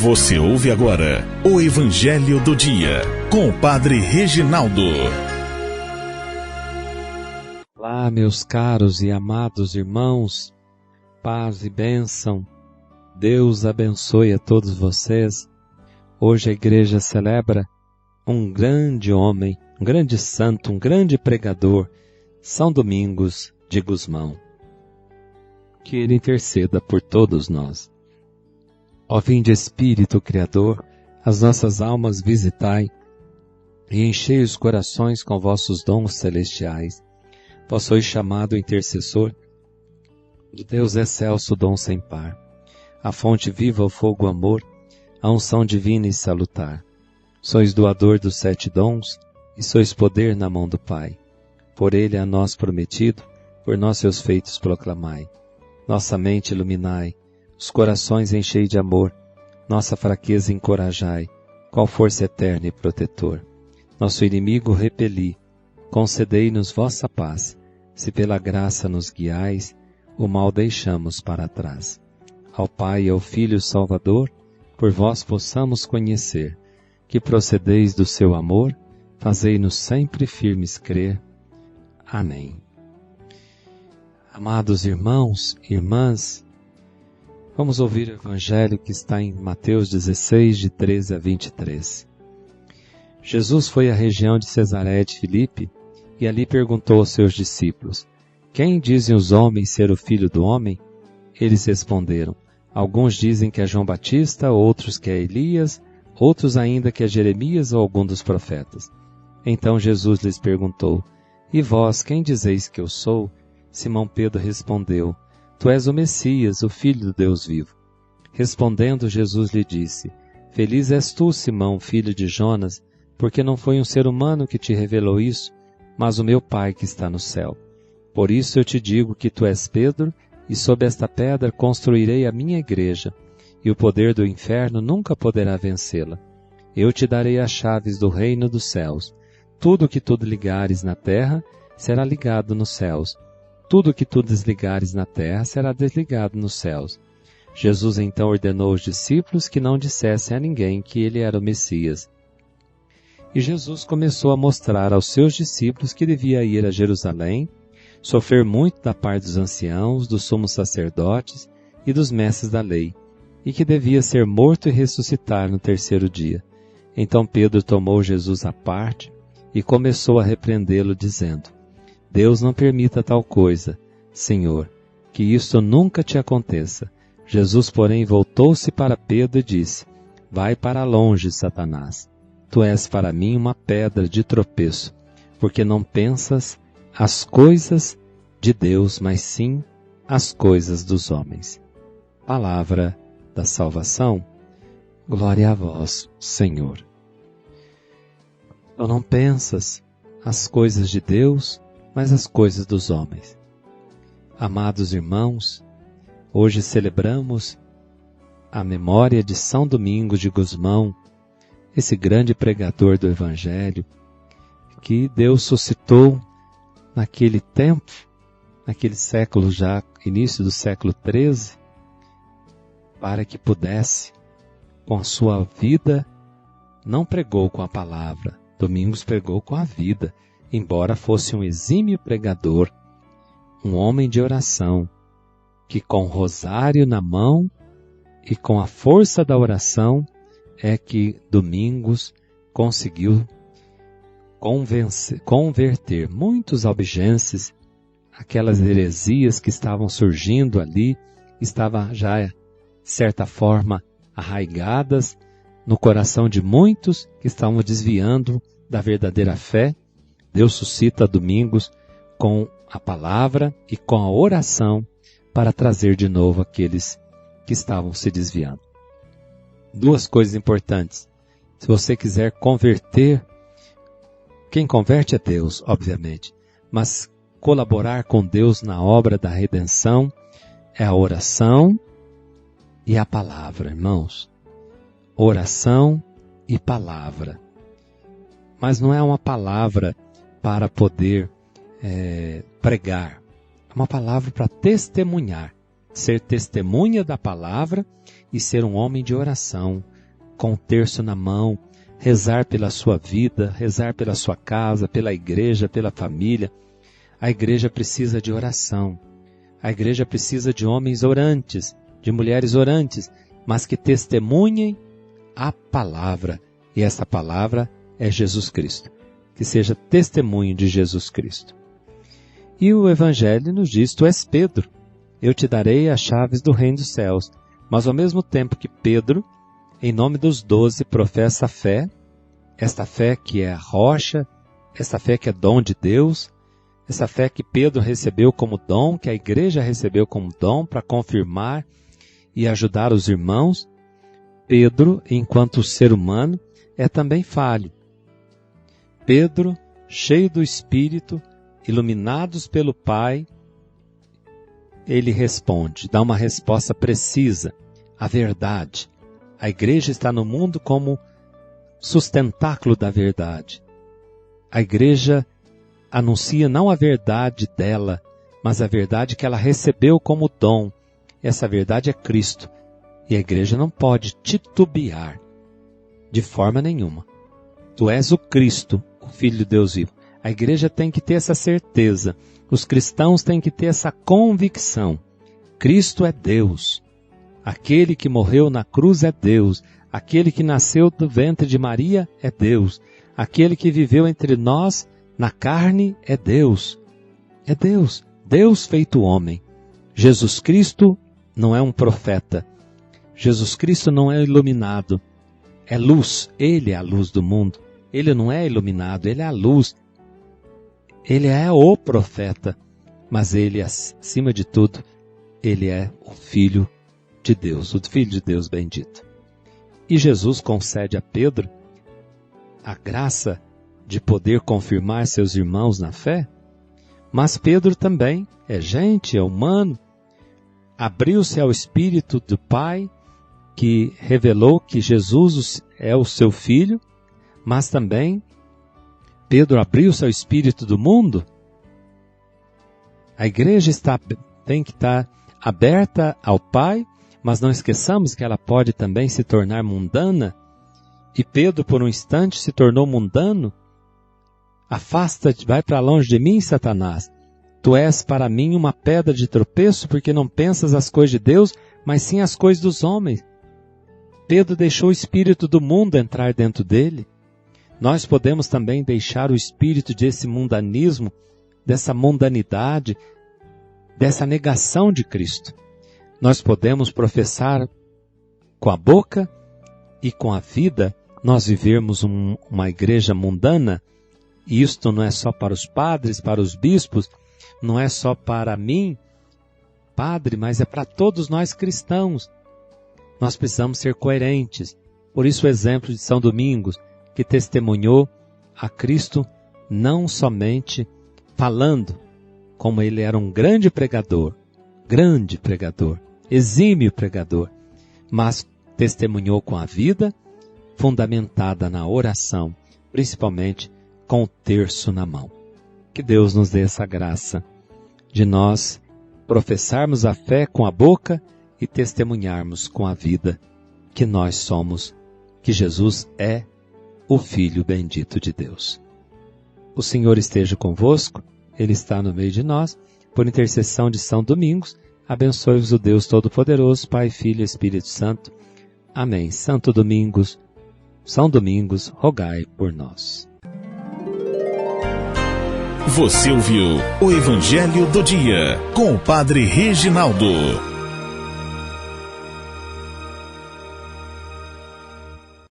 Você ouve agora o Evangelho do Dia, com o Padre Reginaldo. Olá, meus caros e amados irmãos, paz e bênção. Deus abençoe a todos vocês. Hoje a igreja celebra um grande homem, um grande santo, um grande pregador, São Domingos de Gusmão. Que ele interceda por todos nós. Ó vinde Espírito Criador, as nossas almas visitai, e enchei os corações com vossos dons celestiais. Vós sois chamado intercessor do Deus excelso, dom sem par, a fonte viva, o fogo, o amor, a unção divina e salutar. Sois doador dos 7 dons, e sois poder na mão do Pai. Por ele a nós prometido, por nós seus feitos proclamai. Nossa mente iluminai, os corações enchei de amor, nossa fraqueza encorajai, qual força eterna e protetor. Nosso inimigo repeli, concedei-nos vossa paz, se pela graça nos guiais, o mal deixamos para trás. Ao Pai e ao Filho Salvador, por vós possamos conhecer, que procedeis do seu amor, fazei-nos sempre firmes crer. Amém. Amados irmãos e irmãs, vamos ouvir o Evangelho que está em Mateus 16, de 13 a 23. Jesus foi à região de Cesareia de Filipe e ali perguntou aos seus discípulos: quem dizem os homens ser o Filho do Homem? Eles responderam: alguns dizem que é João Batista, outros que é Elias, outros ainda que é Jeremias ou algum dos profetas. Então Jesus lhes perguntou: e vós, quem dizeis que eu sou? Simão Pedro respondeu: tu és o Messias, o Filho do Deus vivo. Respondendo, Jesus lhe disse: feliz és tu, Simão, filho de Jonas, porque não foi um ser humano que te revelou isso, mas o meu Pai que está no céu. Por isso eu te digo que tu és Pedro, e sob esta pedra construirei a minha igreja, e o poder do inferno nunca poderá vencê-la. Eu te darei as chaves do reino dos céus. Tudo que tu ligares na terra será ligado nos céus. Tudo que tu desligares na terra será desligado nos céus. Jesus então ordenou aos discípulos que não dissessem a ninguém que ele era o Messias. E Jesus começou a mostrar aos seus discípulos que devia ir a Jerusalém, sofrer muito da parte dos anciãos, dos sumos sacerdotes e dos mestres da lei, e que devia ser morto e ressuscitar no 3º dia. Então Pedro tomou Jesus à parte e começou a repreendê-lo, dizendo: Deus não permita tal coisa, Senhor, que isto nunca te aconteça. Jesus, porém, voltou-se para Pedro e disse: vai para longe, Satanás. Tu és para mim uma pedra de tropeço, porque não pensas as coisas de Deus, mas sim as coisas dos homens. Palavra da salvação. Glória a vós, Senhor. Tu não pensas as coisas de Deus, mas as coisas dos homens. Amados irmãos, hoje celebramos a memória de São Domingos de Gusmão, esse grande pregador do Evangelho, que Deus suscitou naquele tempo, naquele século já, início do século XIII, para que pudesse, com a sua vida, não pregou com a palavra, Domingos pregou com a vida, embora fosse um exímio pregador, um homem de oração, que com o rosário na mão e com a força da oração é que Domingos conseguiu converter muitos albigenses, aquelas heresias que estavam surgindo ali, estavam já, de certa forma, arraigadas no coração de muitos que estavam desviando da verdadeira fé. Deus suscita Domingos com a palavra e com a oração para trazer de novo aqueles que estavam se desviando. 2 coisas importantes. Se você quiser converter, quem converte é Deus, obviamente, mas colaborar com Deus na obra da redenção é a oração e a palavra, irmãos. Oração e palavra. Mas não é uma palavra para poder pregar. É uma palavra para testemunhar. ser testemunha da palavra e ser um homem de oração, com o terço na mão, rezar pela sua vida, rezar pela sua casa, pela igreja, pela família. A igreja precisa de oração. A igreja precisa de homens orantes, de mulheres orantes, mas que testemunhem a palavra. E essa palavra é Jesus Cristo. Que seja testemunho de Jesus Cristo. E o Evangelho nos diz: tu és Pedro, eu te darei as chaves do reino dos céus. Mas ao mesmo tempo que Pedro, em nome dos 12, professa a fé, esta fé que é a rocha, esta fé que é dom de Deus, essa fé que Pedro recebeu como dom, que a igreja recebeu como dom para confirmar e ajudar os irmãos, Pedro, enquanto ser humano, é também falho. Pedro, cheio do Espírito, iluminados pelo Pai, ele responde, dá uma resposta precisa, a verdade. A igreja está no mundo como sustentáculo da verdade. A igreja anuncia não a verdade dela, mas a verdade que ela recebeu como dom. Essa verdade é Cristo. E a igreja não pode titubear de forma nenhuma. Tu és o Cristo, o Filho de Deus vivo. A igreja tem que ter essa certeza. Os cristãos têm que ter essa convicção. Cristo é Deus. Aquele que morreu na cruz é Deus. Aquele que nasceu do ventre de Maria é Deus. Aquele que viveu entre nós na carne é Deus. É Deus. Deus feito homem. Jesus Cristo não é um profeta. Jesus Cristo não é iluminado. É luz. Ele é a luz do mundo. Ele não é iluminado. Ele é a luz. Ele é o profeta. Mas ele, acima de tudo, ele é o Filho de Deus, o Filho de Deus bendito. E Jesus concede a Pedro a graça de poder confirmar seus irmãos na fé, mas Pedro também é gente, é humano, abriu-se ao Espírito do Pai, que revelou que Jesus é o seu Filho, mas também Pedro abriu-se ao Espírito do mundo. A igreja tem que estar aberta ao Pai, mas não esqueçamos que ela pode também se tornar mundana. E Pedro, por um instante, se tornou mundano. Afasta-te, vai para longe de mim, Satanás. Tu és para mim uma pedra de tropeço, porque não pensas as coisas de Deus, mas sim as coisas dos homens. Pedro deixou o espírito do mundo entrar dentro dele. Nós podemos também deixar o espírito desse mundanismo, dessa mundanidade, dessa negação de Cristo. Nós podemos professar com a boca e com a vida, nós vivermos uma igreja mundana, e isto não é só para os padres, para os bispos, não é só para mim, padre, mas é para todos nós cristãos. Nós precisamos ser coerentes. Por isso o exemplo de São Domingos, que testemunhou a Cristo não somente falando, como ele era um grande pregador, exímio pregador, mas testemunhou com a vida, fundamentada na oração, principalmente com o terço na mão. Que Deus nos dê essa graça de nós professarmos a fé com a boca e testemunharmos com a vida que nós somos, que Jesus é o Filho bendito de Deus. O Senhor esteja convosco, Ele está no meio de nós, por intercessão de São Domingos, abençoe-vos o Deus Todo-Poderoso, Pai, Filho e Espírito Santo. Amém. Santo Domingos, São Domingos, rogai por nós. Você ouviu o Evangelho do Dia, com o Padre Reginaldo.